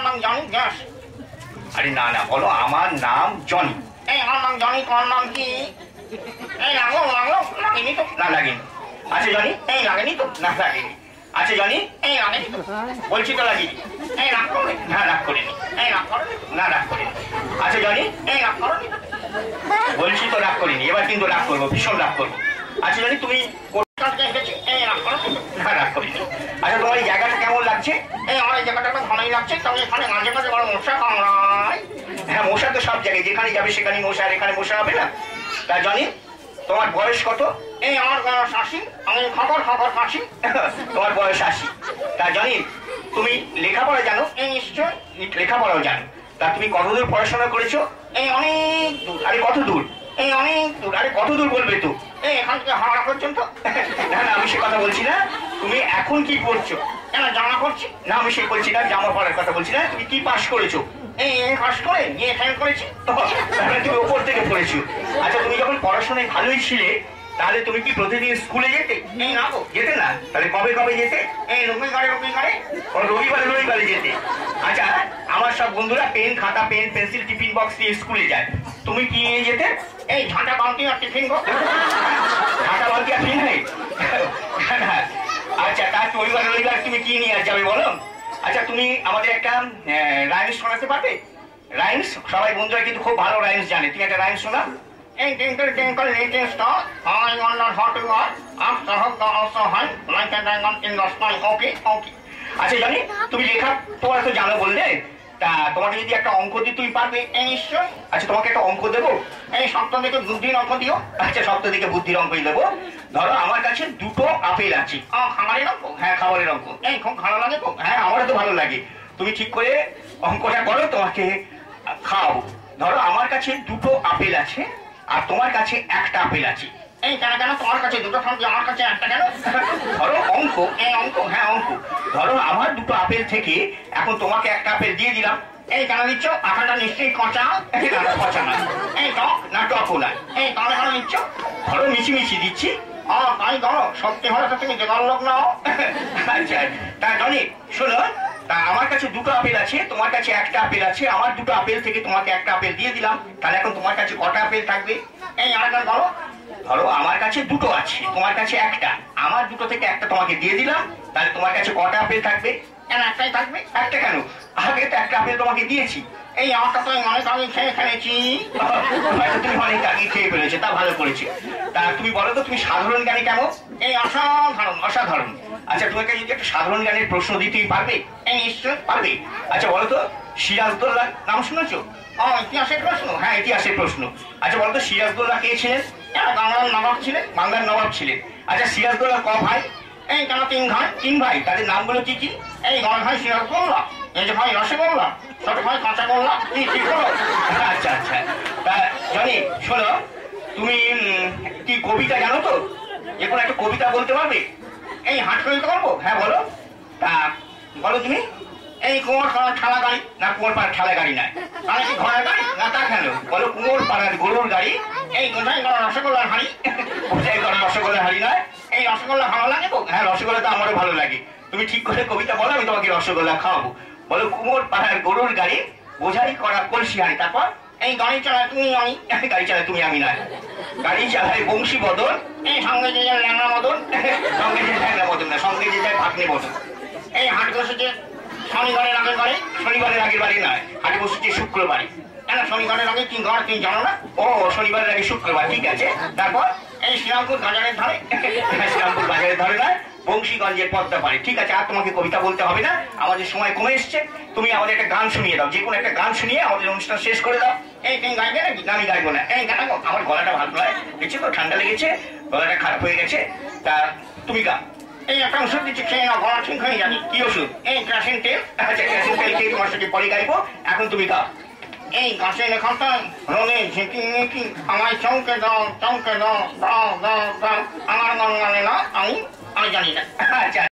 নাম জনি দাস। আরে না না, বলো আমার নাম জনি। এই আমার নাম জনি, তোমার নাম কি? এই লাগলো লাগলো, লাগেনি তো? না লাগেনি। আচ্ছা জনি, এই লাগেনি তো? না লাগেনি। আচ্ছা জনি, এই লাগেনি তো? বলছি তো লাগিনি। এই রাগ করবে? না রাগ করিনি। এই রাগ করবে? না রাগ করিনি। আচ্ছা জনি, এই রাগ করবে? বলছি তো রাগ করিনি, এবার কিন্তু রাগ করবো, ভীষণ রাগ করবো। আচ্ছা জনি, তুমি কালকে এসেছি, এই রাগ করবে? না রাগ করিনি। আচ্ছা তোমার এই জায়গাটা কেমন লাগছে? এই আমার এই জায়গাটা তো ভালোই লাগছে, তবে এখানে মাঝে মাঝে বড় মশা কামড়ায়। হ্যাঁ, মশা তো সব জায়গায়, যেখানে যাবে সেখানে মশা, আর এখানে মশা হবে না? তা জনি, তোমার বয়স কত? এই আমার বয়স 80, আমি খবর খবর ফাঁসি। তোমার বয়স 80। তা জনি, তুমি লেখাপড়া জানো? এই নিশ্চয়। লেখাপড়াও জানো। তা তুমি কতদূর পড়াশোনা করেছো? এই অনেক দূর। আরে কত দূর? এই অনেক দূর। আরে কত দূর বলবে তো? এই এখান থেকে হাওড়া পর্যন্ত। না না, আমি সে কথা বলছি না। তুমি এখন কি পড়ছো? কেন জামা করছি? না, আমি সে বলছি না, জামা পড়ার কথা বলছি না। তুমি কি পাস করেছো? এই পাস করে গিয়ে ফেল করেছি। তাহলে তুমি ওপর থেকে পড়েছো। আচ্ছা, তুমি যখন পড়াশোনায় ভালোই ছিলে, তাহলে তুমি কি প্রতিদিন স্কুলে যেতে? এই না গো। যেতে না? তাহলে কবে কবে যেতে? এই রবিবারে রবিবারে। ও, রবিবারে রবিবারে যেতে। আচ্ছা, আমার সব বন্ধুরা পেন, খাতা, পেন, পেন্সিল, টিফিন বক্স নিয়ে স্কুলে যায়। তুমি কি নিয়ে যেতে? এই ঝাঁটা বালতি আর টিফিন গো। খাতা বালতি আর পেন নেই? আচ্ছা, তার রবিবার রবিবার তুমি কি নিয়ে যাবে বলো? আচ্ছা, তুমি আমাদের একটা রাইমস শোনাতে পারবে? রাইমস, সবাই বন্ধুরা কিন্তু খুব ভালো রাইমস জানে। তুমি একটা রাইমস শোনা। এই twinkle twinkle little star, I wonder what you are. After hope the also high, like a diamond in the sky. Okay, okay. আচ্ছা জানি, তুমি লেখা তোমার তো জানো বললে, তা তোমাকে যদি একটা অঙ্ক দিই তুমি পারবে? এই নিশ্চয়। আচ্ছা, তোমাকে একটা অঙ্ক দেবো। এই সপ্তাহ থেকে বুদ্ধির অঙ্ক দিও। আচ্ছা, সপ্তাহ থেকে বুদ্ধির অঙ্কই দেবো। ধরো আমার কাছে দুটো আপেল আছে। খাবারের অঙ্ক? হ্যাঁ, খাবারের অঙ্ক। এই খুব ভালো লাগে তো। হ্যাঁ, আমারও তো ভালো লাগে। তুমি ঠিক করে অঙ্কটা করো, তোমাকে খাওয়াবো। ধরো আমার কাছে দুটো আপেল আছে, আর তোমার কাছে একটা আপেল আছে। এই কেন কেন তোমার কাছে দুটো থাকবে, আমার কাছে একটা কেন? ধরো অঙ্ক। এই অঙ্ক? হ্যাঁ, অঙ্ক। ধরো আমার দুটো আপেল থেকে এখন তোমাকে একটা আপেল দিয়ে দিলাম। এই কেন দিচ্ছ? আঠাটা নিশ্চয়ই কচা। পচা না। এই টক? না, টকও না। এই তাহলে কেন দিচ্ছ? ধরো মিছিমিছি দিচ্ছি। তাই ধরো, সত্যি হলে তো তুমি দেবার লোক নাও। আচ্ছা, তা জনি শোনো, তা আমার কাছে দুটো আপেল আছে, তোমার কাছে একটা আপেল আছে। আমার দুটো আপেল থেকে তোমাকে একটা আপেল দিয়ে দিলাম। তাহলে এখন তোমার কাছে কটা আপেল থাকবে? এই আরেকবার বলো। ধরো আমার কাছে দুটো আছে, তোমার কাছে একটা। আমার দুটো থেকে একটা তোমাকে দিয়ে দিলাম। তাহলে তোমার কাছে কটা আপেল থাকবে? কেন একটাই থাকবে? একটা কেন? আগে তো একটা আপেল তোমাকে দিয়েছি। এই আমারটা তো অনেক আগে খেয়ে ফেলেছি। হয়তো তুমি অনেক আগে খেয়ে ফেলেছো, তা ভালো করেছে। তা তুমি বলো তো, তুমি সাধারণ জ্ঞানে কেমন? এই অসাধারণ। অসাধারণ। আচ্ছা, তোমাকে যদি একটা সাধারণ জ্ঞানের প্রশ্ন দিতেই পারবে? এই নিশ্চয় পারবে। আচ্ছা বলো তো, সিরাজদৌল্লাহ নাম শুনেছো? ইতিহাসের প্রশ্ন? হ্যাঁ, ইতিহাসের প্রশ্ন। আচ্ছা বলতো, সিরাজদৌল্লাহ কে ছিলেন? বাংলার নবাব ছিলেন। বাংলার নবাব ছিলেন। আচ্ছা, সিরাজদৌল্লাহ ক ভাই? এই কেন তিন ভাই? তিন ভাই। তাদের নামগুলো কি কি? এই বড় ভাই সিরাজগোল্লা, এই যে ভাই রসগোল্লা, ছোট ভাই কাঁচাগোল্লা। কি ঠিক হলো? আচ্ছা আচ্ছা, তা জনি শোনো, তুমি কি কবিতা জানো তো? যে কোনো একটা কবিতা বলতে পারবে? এই হাট কবিতা বলবো? হ্যাঁ বলো। তা বলো তুমি। এই কুমার পাড়ার ঠেলা গাড়ি। না, কুমোর পাড়ার ঠেলা গাড়ি নাই। তাহলে কি ঘোড়ার গাড়ি? না, তা কেন? বলো কুমোর পাড়ার গরুর গাড়ি। এই গোঝাই করা রসগোল্লার হাড়ি। বোঝাই করা রসগোল্লা হাড়ি নয়। এই রসগোল্লা ভালো লাগে তো? হ্যাঁ, রসগোল্লা তো আমারও ভালো লাগে। তুমি ঠিক করে কবিতা বলো, আমি তোমাকে রসগোল্লা খাওয়াবো। বলো কুমোর পাড়ার গরুর গাড়ি, বোঝাই করা কলসি হাড়ি। তারপর? এই গাড়ি চালায় তুমি আমি। গাড়ি চালায় তুমি আমি নয়, গাড়ি চালায় বংশী বদন। এই সঙ্গে যে যায় ল্যাংড়া মদন। সঙ্গে যে যায় না বদন না, সঙ্গে যে যায় ভাগ্নে বদন। এই হাট বসেছে শনিবারের আগের বাড়ি। শনিবারের আগের বাড়ি নয়, হাটে বসেছে শুক্রবারে। কেন শনিবারের আগে কি ঘর তুমি জানো না? ও, শনিবারের আগে শুক্রবার, ঠিক আছে। তারপর? এই শ্রীরামপুর বাজারের ধারে। শ্রীরামপুর বাজারের ধরে নয়, বংশীগঞ্জের পদ্মা পাড়ে। ঠিক আছে, আর তোমাকে কবিতা বলতে হবে না, আমাদের সময় কমে এসছে। তুমি আমাদের একটা গান শুনিয়ে দাও, যে কোনো একটা গান শুনিয়ে আমাদের অনুষ্ঠান শেষ করে দাও। এই তুমি গাইবে নাকি? আমি গাইবো না। এই গান আমার গলাটা ভালো নয়, দেখছি তো ঠান্ডা লেগেছে, গলাটা খারাপ হয়ে গেছে। তা তুমি গা। এই একটা ওষুধ দিচ্ছি, খেয়ে নাও, গলা ঠিক হয়ে যাবে। কি ওষুধ? এই ক্রাসিন তেল। আচ্ছা, ক্যাসিন তেল খেয়ে তোমার সাথে পরে গাইবো। এখন তুমি গাও। এই গাছে লেখাটা রোদে ঝিঁকি মিকি, আমায় চমকে দাও, চমকে দাও, দাও দাও দাও। আমার গান মানে না, আমি জানি না। আচ্ছা।